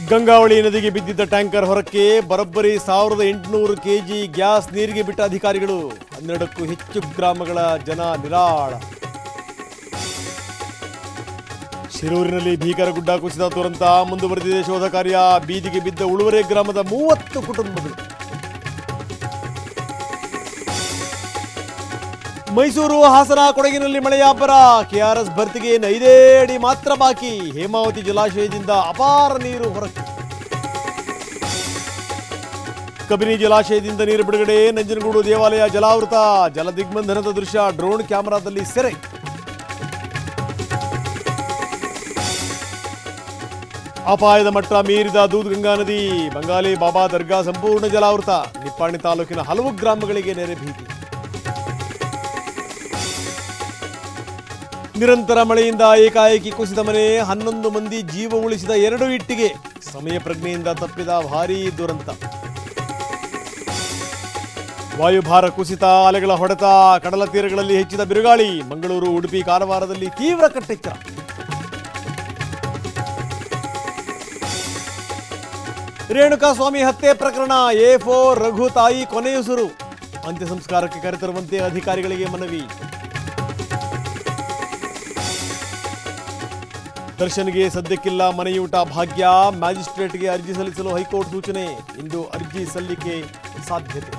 ಗಂಗಾವಳಿ ನದಿಗೆ ಬಿದ್ದಿದ್ದ ಟ್ಯಾಂಕರ್ ಹೊರಕ್ಕೆ ಬರೋಬ್ಬರಿ 1800 ಕೆಜಿ ಗ್ಯಾಸ್ ನೀರಿಗೆ ಬಿಟ್ಟ ಅಧಿಕಾರಿಗಳು. 12ಕ್ಕೂ ಹೆಚ್ಚು ಗ್ರಾಮಗಳ ಜನ ನಿರಾಳ. ಶಿರೂರಿನಲ್ಲಿ ಭೀಕರ ಗುಡ್ಡ ಕುಸಿದ ದುರಂತ ಮುಂದುವರೆದಿದೆ ಶೋಧ ಕಾರ್ಯ. ಬೀದಿಗೆ ಬಿದ್ದ ಉಳುವರೆ ಗ್ರಾಮದ 30 ಕುಟುಂಬಗಳು. ಮೈಸೂರು, ಹಾಸನ, ಕೊಡಗಿನಲ್ಲಿ ಮಳೆಯ ಅಬ್ಬರ. ಕೆಆರ್ಎಸ್ ಭರ್ತಿಗೆ 5 ಅಡಿ ಮಾತ್ರ ಬಾಕಿ. ಹೇಮಾವತಿ ಜಲಾಶಯದಿಂದ ಅಪಾರ ನೀರು ಹೊರಕ್ಕೆ. ಕಬಿನಿ ಜಲಾಶಯದಿಂದ ನೀರು ಬಿಡುಗಡೆ. ನಂಜನಗೂಡು ದೇವಾಲಯ ಜಲಾವೃತ. ಜಲ ದಿಗ್ಬಂಧನದ ದೃಶ್ಯ ಡ್ರೋನ್ ಕ್ಯಾಮೆರಾದಲ್ಲಿ ಸೆರೆ. ಅಪಾಯದ ಮಟ್ಟ ಮೀರಿದ ದೂದ್ಗಂಗಾ ನದಿ. ಬಂಗಾಲಿ ಬಾಬಾ ದರ್ಗಾ ಸಂಪೂರ್ಣ ಜಲಾವೃತ. ನಿಪ್ಪಾಣಿ ತಾಲೂಕಿನ ಹಲವು ಗ್ರಾಮಗಳಿಗೆ ನೆರೆ ಭೀತಿ. ನಿರಂತರ ಮಳೆಯಿಂದ ಏಕಾಏಕಿ ಕುಸಿದ ಮನೆ. 11 ಮಂದಿ ಜೀವ ಉಳಿಸಿದ 2 ಇಟ್ಟಿಗೆ. ಸಮಯ ಪ್ರಜ್ಞೆಯಿಂದ ತಪ್ಪಿದ ಭಾರೀ ದುರಂತ. ವಾಯುಭಾರ ಕುಸಿತ, ಅಲೆಗಳ ಹೊಡೆತ, ಕಡಲ ತೀರಗಳಲ್ಲಿ ಹೆಚ್ಚಿದ ಬಿರುಗಾಳಿ. ಮಂಗಳೂರು, ಉಡುಪಿ, ಕಾರವಾರದಲ್ಲಿ ತೀವ್ರ ಕಟ್ಟೆಚ್ಚರ. ರೇಣುಕಾಸ್ವಾಮಿ ಹತ್ಯೆ ಪ್ರಕರಣ. A4 ರಘು ತಾಯಿ ಕೊನೆಯುಸಿರು. ಅಂತ್ಯ ಸಂಸ್ಕಾರಕ್ಕೆ ಕರೆತರುವಂತೆ ಅಧಿಕಾರಿಗಳಿಗೆ ಮನವಿ. ದರ್ಶನ್ಗೆ ಸದ್ಯಕ್ಕಿಲ್ಲ ಮನೆಯೂಟ ಭಾಗ್ಯ. ಮ್ಯಾಜಿಸ್ಟ್ರೇಟ್ಗೆ ಅರ್ಜಿ ಸಲ್ಲಿಸಲು ಹೈಕೋರ್ಟ್ ಸೂಚನೆ. ಇಂದು ಅರ್ಜಿ ಸಲ್ಲಿಕೆ ಸಾಧ್ಯತೆ.